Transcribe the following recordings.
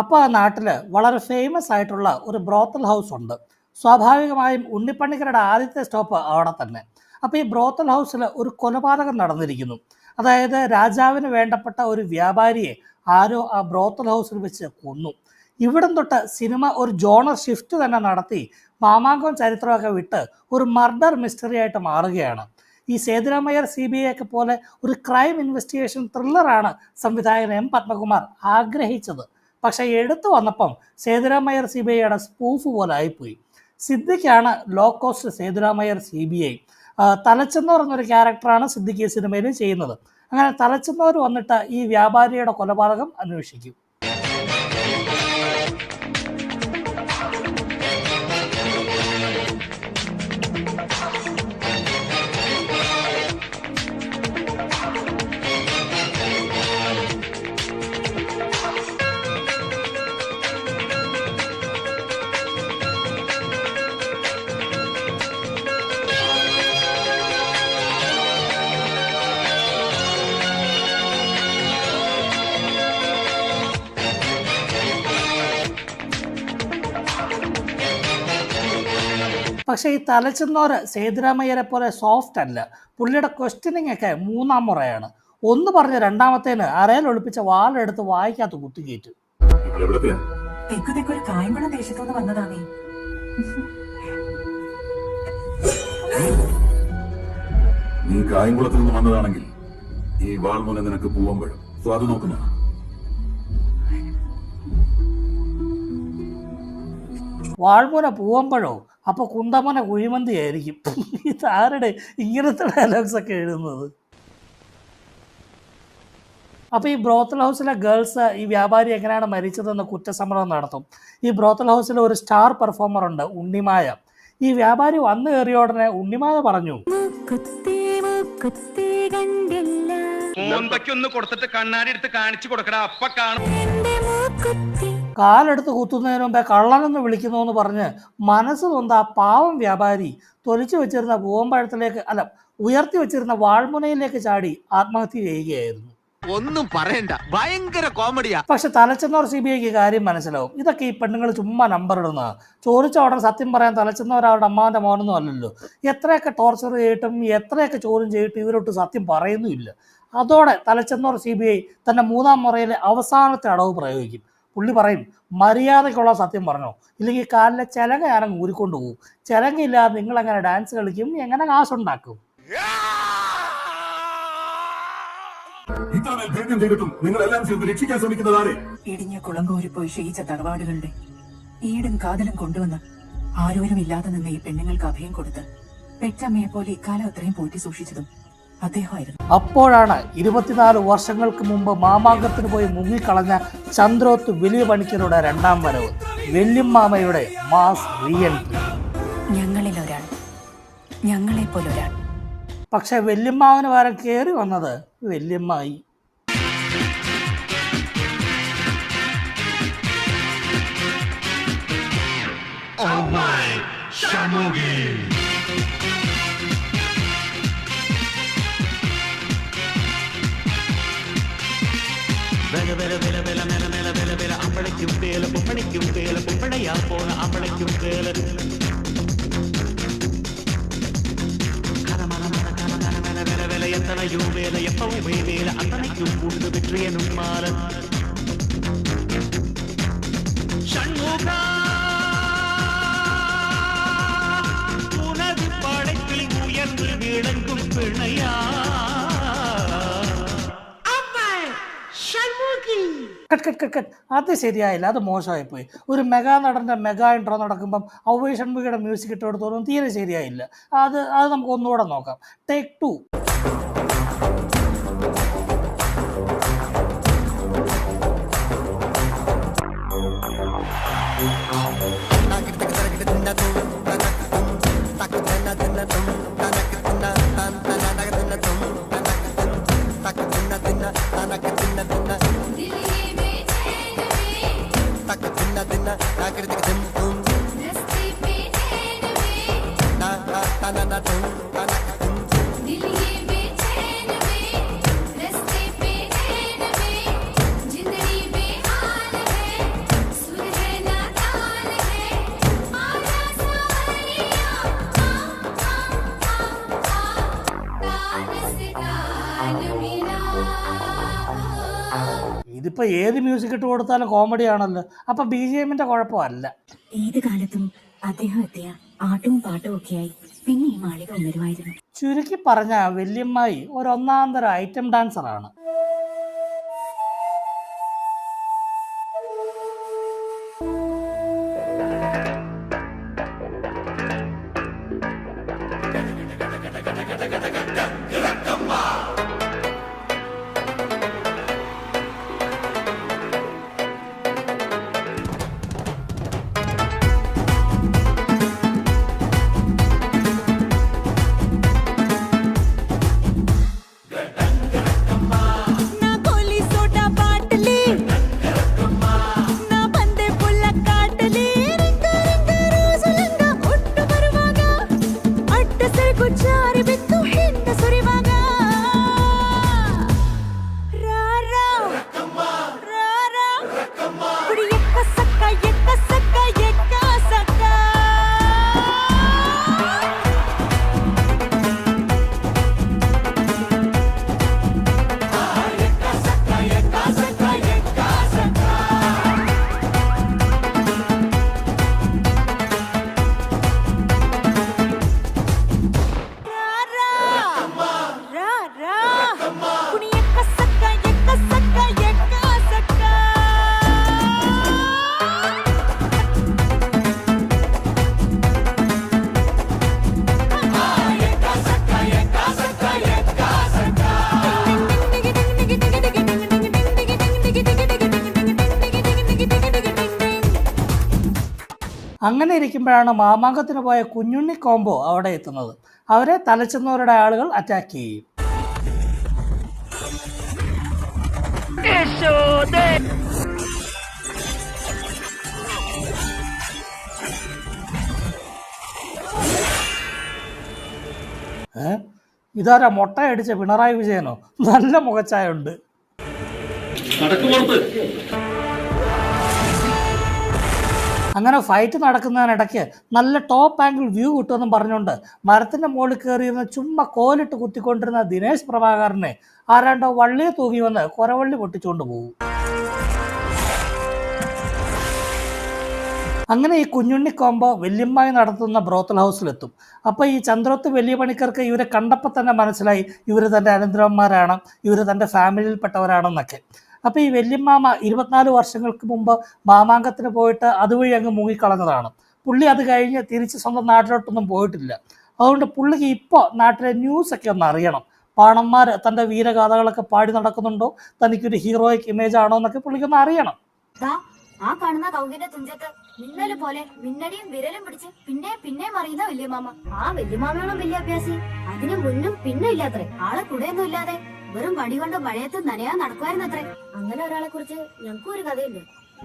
അപ്പോൾ ആ നാട്ടിൽ വളരെ ഫേമസ് ആയിട്ടുള്ള ഒരു ബ്രോത്തൽ ഹൗസ് ഉണ്ട്. സ്വാഭാവികമായും ഉണ്ണിപ്പണിക്കരുടെ ആദ്യത്തെ സ്റ്റോപ്പ് അവിടെ തന്നെ. അപ്പോൾ ഈ ബ്രോത്തൽ ഹൗസിൽ ഒരു കൊലപാതകം നടന്നിരിക്കുന്നു. അതായത് രാജാവിന് വേണ്ടപ്പെട്ട ഒരു വ്യാപാരിയെ ആരോ ആ ബ്രോത്തൽ ഹൗസിൽ വെച്ച് കൊന്നു. ഇവിടം തൊട്ട് സിനിമ ഒരു ജോണർ ഷിഫ്റ്റ് തന്നെ നടത്തി മാമാങ്കം ചരിത്രമൊക്കെ വിട്ട് ഒരു മർഡർ മിസ്റ്ററി ആയിട്ട് മാറുകയാണ്. ഈ സേതുരാമയ്യർ CBI ഒക്കെ പോലെ ഒരു ക്രൈം ഇൻവെസ്റ്റിഗേഷൻ ത്രില്ലറാണ് സംവിധായകൻ M. പത്മകുമാർ ആഗ്രഹിച്ചത്. പക്ഷേ എടുത്തു വന്നപ്പം സേതുരാമയ്യർ CBIയുടെ സ്പൂഫ് പോലെ ആയിപ്പോയി. സിദ്ദിഖാണ് ലോ കോസ്റ്റ് സേതുരാമയ്യർ CBI. തലച്ചെന്നൂർ എന്നൊരു ക്യാരക്ടറാണ് സിദ്ദിഖ് ഈ സിനിമയിൽ ചെയ്യുന്നത്. അങ്ങനെ തലച്ചെന്നൂർ വന്നിട്ട് ഈ വ്യാപാരിയുടെ കൊലപാതകം അന്വേഷിക്കും. പക്ഷേ ഈ തലച്ചെന്നോർ സേതുരാമയ്യരെ പോലെ സോഫ്റ്റ് അല്ല. പുള്ളിയുടെ ക്വസ്റ്റ്യനിങ് ഒക്കെ മൂന്നാം മുറയാണ്. ഒന്ന് പറഞ്ഞ് രണ്ടാമത്തേന് അറയിൽ ഒളിപ്പിച്ച വാളെടുത്ത് വായിക്കാത്ത കുത്തിക്കയറ്റും. നീ കായംകുളത്തിൽ നിന്ന് വന്നതാണെങ്കിൽ ഈ വാൾമുന നിനക്ക് പൂവമ്പഴം സ്വാദ് നോക്കുന്ന വാൾമുന പൂവമ്പഴോ? അപ്പോൾ കുന്തമന കുഴിമന്തി ആയിരിക്കും. ഇതാരുടെ ഇങ്ങനത്തെ ഡയലോഗ്സ് ഒക്കെ എഴുതുന്നത്? അപ്പോൾ ഈ ബ്രോത്തൽ ഹൗസിലെ ഗേൾസ് ഈ വ്യാപാരി എങ്ങനെയാണ് മരിച്ചതെന്ന് കുറ്റസമ്മതം നടത്തും. ഈ ബ്രോത്തൽ ഹൗസിൽ ഒരു സ്റ്റാർ പെർഫോമർ ഉണ്ട്, ഉണ്ണിമായ. ഈ വ്യാപാരി വന്നു കയറിയ ഉടനെ ഉണ്ണിമായ പറഞ്ഞു, കാലെടുത്ത് കുത്തുന്നതിന് മുമ്പേ കള്ളനെന്ന് വിളിക്കുന്നു പറഞ്ഞ് മനസ്സ് നൊന്ത ആ പാവം വ്യാപാരി തൊലിച്ചു വെച്ചിരുന്ന പൂവമ്പഴത്തിലേക്ക് ഉയർത്തി വെച്ചിരുന്ന വാൾമുനയിലേക്ക് ചാടി ആത്മഹത്യ ചെയ്യുകയായിരുന്നു. ഒന്നും പറയണ്ട, ഭയങ്കര കോമഡിയാ. പക്ഷെ തലച്ചെന്നോർ CBIക്ക് കാര്യം മനസ്സിലാവും. ഇതൊക്കെ ഈ പെണ്ണുങ്ങൾ ചുമ്മാ നമ്പർ ഇടുന്നതാണ്. ചോദിച്ച ഉടനെ സത്യം പറയാൻ തലച്ചെന്നോർ അവരുടെ അമ്മാവൻ്റെ മോനൊന്നും അല്ലല്ലോ. എത്രയൊക്കെ ടോർച്ചർ ചെയ്തിട്ടും എത്രയൊക്കെ ചോദ്യം ചെയ്തിട്ടും ഇവരൊട്ട് സത്യം പറയുന്നുമില്ല. അതോടെ തലച്ചെന്നോർ CBI തന്റെ മൂന്നാം മുറയിലെ അവസാനത്തെ അടവ് പ്രയോഗിക്കും. പുള്ളി പറയും, മര്യാദയ്ക്കുള്ള സത്യം പറഞ്ഞോ, ഇല്ലെങ്കിൽ കാലിലെ ചിലങ്ക ഞാനങ്ങ് ഊരിക്കൊണ്ട് പോകും. ചിലങ്കയില്ലാതെ നിങ്ങളെങ്ങനെ ഡാൻസ് കളിക്കും, എങ്ങനെ കാശുണ്ടാക്കും? ഇടിഞ്ഞ കുളങ്കോരി പോയി ക്ഷയിച്ച തറവാടുകളുടെ ഈടും കാതലും കൊണ്ടുവന്ന് ആരോരും ഇല്ലാതെ നിന്ന് ഈ പെണ്ണുങ്ങൾക്ക് അഭയം കൊടുത്ത് പെറ്റമ്മയെ പോലെ ഇക്കാലം അത്രയും പോറ്റി സൂക്ഷിച്ചതും അദ്ദേഹമായിരുന്നു. അപ്പോഴാണ് 24 വർഷങ്ങൾക്ക് മുമ്പ് മാമാങ്കത്തിന് പോയി മുങ്ങിക്കളഞ്ഞ ചന്ദ്രോത്ത് വലിയ പണിക്കരുടെ രണ്ടാം വരവ്, വെല്ലിമ്മാമയുടെ മാസ് റീഎൻട്രി. ഞങ്ങളിൽ ഒരാൾ, ഞങ്ങളെ പോലൊരാൾ. പക്ഷെ വെല്ലിമ്മാവന് പകരം കയറി വന്നത് വെല്ലിമ്മായി. അമ്പളയ്ക്കും വേല പൊപ്പണിക്കും വേല പൊപ്പണയാ പോണ അമ്പളയ്ക്കും വേല വേല എത്തണയോ വേല എപ്പവും വേല അത്തണയ്ക്കും കൊണ്ട് വെற்றிയനും മാല ഷൺമുഖ ഉണത് പടത്തിൽ ഉയർന്ന് വിളങ്ങും പിണയാ. അത് ശരിയായില്ല, അത് മോശമായിപ്പോയി. ഒരു മെഗാ നടൻ്റെ മെഗാ ഇൻട്രോ നടക്കുമ്പം ഔവൈ ഷൺമുഖിയുടെ മ്യൂസിക് ഇട്ട് കൊടുത്തോളും തീരെ ശരിയായില്ല. അത് നമുക്ക് ഒന്നുകൂടെ നോക്കാം. ടേക്ക് 2. ഇതിപ്പോൾ ഏത് മ്യൂസിക് ഇട്ട് കൊടുത്താലും കോമഡി ആണല്ലോ. അപ്പം BGMന്റെ കുഴപ്പമല്ല. ഏത് കാലത്തും അദ്ദേഹം എത്തിയ ആട്ടവും പാട്ടും ഒക്കെയായി പിന്നെ ഈ മാളിക ഉണരുമായിരുന്നു. ചുരുക്കി പറഞ്ഞ വല്യമ്മായി ഒരു ഒന്നാം തരം ഐറ്റം ഡാൻസറാണ്. അങ്ങനെ ഇരിക്കുമ്പോഴാണ് മാമാങ്കത്തിന് പോയ കുഞ്ഞുണ്ണി കോംബോ അവിടെ എത്തുന്നത്. അവരെ തലച്ചെന്നവരുടെ ആളുകൾ അറ്റാക്ക് ചെയ്യും. ഇതാരാ മൊട്ടയടിച്ച പിണറായി വിജയനോ? നല്ല മുഖച്ചായുണ്ട്. അങ്ങനെ ഫൈറ്റ് നടക്കുന്നതിനിടയ്ക്ക് നല്ല ടോപ്പ് ആംഗിൾ വ്യൂ കിട്ടുമെന്നും പറഞ്ഞുകൊണ്ട് മരത്തിൻ്റെ മുകളിൽ കയറിയിരുന്ന ചുമ്മാ കോലിട്ട് കുത്തിക്കൊണ്ടിരുന്ന ദിനേശ് പ്രഭാകരനെ ആരാണ്ടോ വള്ളിയെ തൂങ്ങി വന്ന് കൊരവള്ളി പൊട്ടിച്ചുകൊണ്ട് പോകും. അങ്ങനെ ഈ കുഞ്ഞുണ്ണി കോംബോ വല്യമ്മായി നടത്തുന്ന ബ്രോത്തൽ ഹൗസിലെത്തും. അപ്പോൾ ഈ ചന്ദ്രോത്ത് വലിയ പണിക്കർക്ക് ഇവരെ കണ്ടപ്പോൾ തന്നെ മനസ്സിലായി ഇവർ തൻ്റെ അനന്തരവന്മാരാണ്, ഇവർ തൻ്റെ ഫാമിലിയിൽപ്പെട്ടവരാണെന്നൊക്കെ. അപ്പോൾ ഈ വല്യമ്മാമ 24 വർഷങ്ങൾക്ക് മുമ്പ് മാമാങ്കത്തിന് പോയിട്ട് അതുവഴി അങ്ങ് മുങ്ങിക്കളഞ്ഞതാണ്. പുള്ളി അത് കഴിഞ്ഞ് തിരിച്ച് സ്വന്തം നാട്ടിലോട്ടൊന്നും പോയിട്ടില്ല. അതുകൊണ്ട് പുള്ളിക്ക് ഇപ്പോൾ നാട്ടിലെ ന്യൂസൊക്കെ ഒന്ന് അറിയണം. പാണന്മാർ തൻ്റെ വീരഗാഥകളൊക്കെ പാടി നടക്കുന്നുണ്ടോ, തനിക്കൊരു ഹീറോയിക് ഇമേജ് ആണോ എന്നൊക്കെ പുള്ളിക്കൊന്ന് അറിയണം. ആ കാണുന്ന കൗകിന്റെ തുഞ്ചത്ത് മിന്നല് പോലെ മിന്നടിയും വിരലും പിടിച്ച് പിന്നെയും അറിയുന്ന വല്യമാമ. ആ വല്യമാമയോളം വലിയ അഭ്യാസി അതിന് മുന്നും പിന്നും ഇല്ലാത്രേ. ആളെ കൂടെയൊന്നും ഇല്ലാതെ വെറും വടി കൊണ്ട് മഴയത്ത് നനയാൻ നടക്കുമായിരുന്നത്രേ. അങ്ങനെ ഒരാളെ കുറിച്ച് ഞങ്ങൾക്കും ഒരു കഥയുണ്ട്.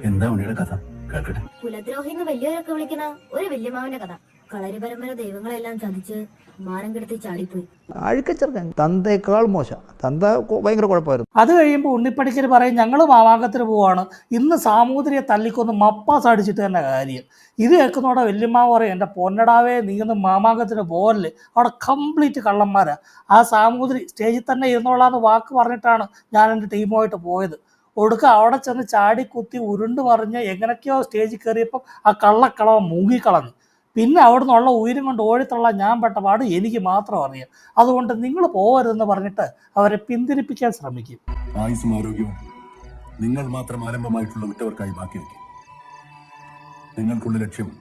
എന്താ ഉണ്ണിയുടെ കഥ? കേൾക്കട്ടെ. കുലദ്രോഹി എന്ന് വലിയവരൊക്കെ വിളിക്കുന്ന ഒരു വല്യമാവന്റെ കഥ. കളരി പരമ്പര ദൈവങ്ങളെല്ലാം ചതിച്ച് മാനം കെടുത്തി ചാടിപ്പോയി. അഴുക്കച്ചെറുക്കൻ, തന്തേക്കാൾ മോശം. തന്ത ഭയങ്കര കുഴപ്പമായിരുന്നു. അത് കഴിയുമ്പോൾ ഉണ്ണിപ്പണിക്കർ പറയും, ഞങ്ങൾ മാമാങ്കത്തിന് പോവാണ്, ഇന്ന് സാമൂതിരിയെ തല്ലിക്കൊന്ന് മപ്പാസ് അടിച്ചിട്ട് തന്നെ കാര്യം. ഇത് കേൾക്കുന്നതോടെ വല്യമ്മാവ് പറയും, എൻ്റെ പൊന്നടാവേ നീ ഒന്ന് മാമാങ്കത്തിന് പോകല്ലേ, അവിടെ കംപ്ലീറ്റ് കള്ളന്മാരാ. ആ സാമൂതിരി സ്റ്റേജിൽ തന്നെ ഇരുന്നോളാന്ന് വാക്ക് പറഞ്ഞിട്ടാണ് ഞാൻ എൻ്റെ ടീമുമായിട്ട് പോയത്. ഒടുക്ക അവിടെ ചെന്ന് ചാടി കുത്തി ഉരുണ്ട് മറിഞ്ഞ് എങ്ങനെയൊക്കെയോ സ്റ്റേജിൽ കയറിയപ്പം ആ കള്ളക്കളവൻ മുങ്ങിക്കളഞ്ഞു. പിന്നെ അവിടെ നിന്നുള്ള ഉയരം കൊണ്ട് ഓടിത്തള്ളാൻ ഞാൻ പെട്ട പാട് എനിക്ക് മാത്രം അറിയാം. അതുകൊണ്ട് നിങ്ങൾ പോകരുതെന്ന് പറഞ്ഞിട്ട് അവരെ പിന്തിരിപ്പിക്കാൻ ശ്രമിക്കും. ആയുസ്സും ആരോഗ്യവും നിങ്ങൾ മാത്രം ആരംഭമായിട്ടുള്ള വിട്ടവർക്കായി ബാക്കി വയ്ക്കും. നിങ്ങൾക്കുള്ള ലക്ഷ്യം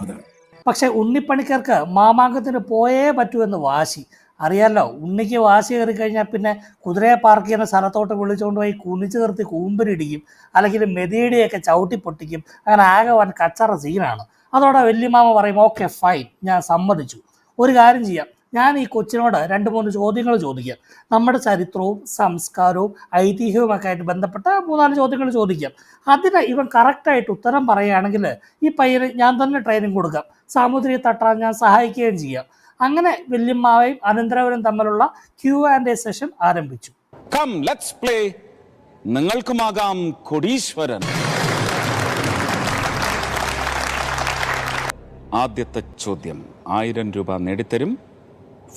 അതാണ്. പക്ഷെ ഉണ്ണിപ്പണിക്കർക്ക് മാമാങ്കത്തിന് പോയേ പറ്റൂ എന്ന് വാശി. അറിയാലോ, ഉണ്ണിക്ക് വാശി കയറി കഴിഞ്ഞാൽ പിന്നെ കുതിരയെ പാർക്ക് ചെയ്യുന്ന സ്ഥലത്തോട്ട് വിളിച്ചുകൊണ്ട് പോയി കുനിച്ചു നിർത്തി കൂമ്പരിടിക്കും, അല്ലെങ്കിൽ മെതിയടിയൊക്കെ ചവിട്ടി പൊട്ടിക്കും. അങ്ങനെ ആകെ വൻ കച്ചറ സീനാണ്. അതോടെ വല്യമാമ പറയും, ഓക്കെ ഫൈൻ, ഞാൻ സമ്മതിച്ചു. ഒരു കാര്യം ചെയ്യാം, ഞാൻ ഈ കൊച്ചിനോട് 2-3 ചോദ്യങ്ങൾ ചോദിക്കാം. നമ്മുടെ ചരിത്രവും സംസ്കാരവും ഐതിഹ്യവും ഒക്കെ ആയിട്ട് ബന്ധപ്പെട്ട 3-4 ചോദ്യങ്ങൾ ചോദിക്കാം. അതിന് ഇവൻ കറക്റ്റായിട്ട് ഉത്തരം പറയുകയാണെങ്കിൽ ഈ പയ്യന് ഞാൻ തന്നെ ട്രെയിനിങ് കൊടുക്കാം, സാമൂതിരിയെ തട്ടാൻ ഞാൻ സഹായിക്കുകയും ചെയ്യാം. അങ്ങനെ വല്യമ്മാവയും അനന്തരവനും തമ്മിലുള്ള Q&A സെഷൻ ആരംഭിച്ചു. കം ലെറ്റ്സ് പ്ലേ നിങ്ങൾക്കുമാകാം കോടീശ്വരൻ. ആദ്യത്തെ ചോദ്യം 1000 രൂപ നേടിത്തരും.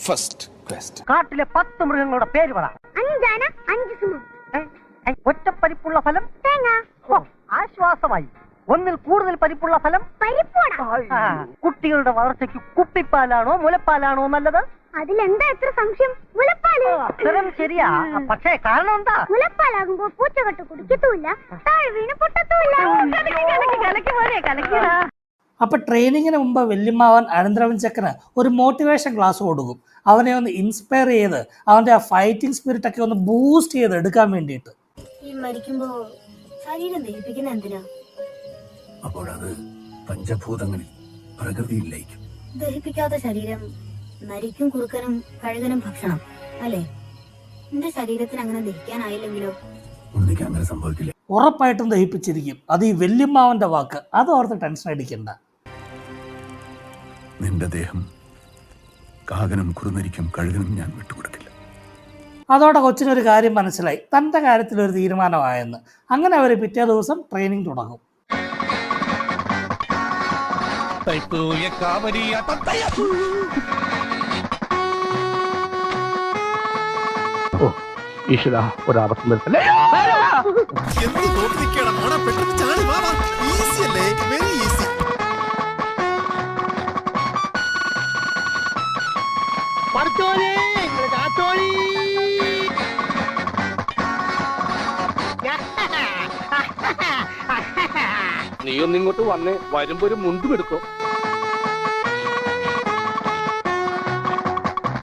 First question. കാട്ടിലെ 10 മൃഗങ്ങളുടെ പേര് പറ. 5 ആന 5 സിംഹം. ഒറ്റപ്പരിപ്പുള്ള ഫലം തേങ്ങ. ആശ്വാസമായി. ഒന്നിൽ കൂടുതൽ പരിപ്പുള്ള ഫലം കുട്ടികളുടെ വളർച്ചയ്ക്ക് കുപ്പിപ്പാലാണോ മുലപ്പാലാണോ നല്ലത്? അതിലെന്താ എത്ര സംശയം? മുലപ്പാല്. ഉത്തരം ശരിയാ. പക്ഷേ കാരണം എന്താ? മുലപ്പാലാകുമ്പോ പൂച്ചകെട്ട് കുടിക്കത്തുമില്ല, താഴെ വീണ് പൊട്ടത്തുമില്ല. അപ്പൊ ട്രെയിനിങ്ങിന് മുമ്പ് വല്യമ്മാവൻ അനന്തരവൻ ചെക്കന് ഒരു മോട്ടിവേഷൻ ക്ലാസ് കൊടുക്കും, അവനെ ഒന്ന് ഇൻസ്പയർ ചെയ്ത് അവന്റെ ആ ഫൈറ്റിംഗ് സ്പിരിറ്റ് ഒക്കെ ഒന്ന് ബൂസ്റ്റ് ചെയ്ത് എടുക്കാൻ വേണ്ടിയിട്ട്. ഈ മരിക്കുമ്പോ ശരീരം ദഹിപ്പിക്കുന്ന എന്തിനാ? അപ്പോഴത് പഞ്ചഭൂതങ്ങളിൽ പ്രകൃതിയിൽ ലയിക്കും. ദഹിപ്പിക്കാത്ത ശരീരം നരിക്കും കുറുക്കനും കഴുകനും ഭക്ഷണം അല്ലേ? എന്റെ ശരീരത്തിന് അങ്ങനെ ദഹിക്കാനായില്ലെങ്കിലോ? ഉണ്ണിക്ക് അങ്ങനെ സംഭവിക്കില്ല. ഉറപ്പായിട്ടും ദഹിപ്പിച്ചിരിക്കും. അത് ഈ വല്യമ്മാവന്റെ വാക്ക്, അത് ഓർത്ത് ടെൻഷൻ അടിക്കണ്ട. നിന്റെ ദേഹം കാകനും കുറുനരിക്കും കഴുകനും ഞാൻ വിട്ടുകൊടുക്കില്ല. അതോടെ കൊച്ചിനൊരു കാര്യം മനസ്സിലായി, തൻ്റെ കാര്യത്തിൽ ഒരു തീരുമാനമായെന്ന്. അങ്ങനെ അവർ പിറ്റേ ദിവസം ട്രെയിനിങ് തുടങ്ങും. ഈശ്വര, ഒരാപത്തും വരുത്തല്ലേ. നീ ഒന്നിങ്ങോട്ട് വന്നേ, വരുമ്പോ ഒരു മുണ്ടും എടുത്തോ.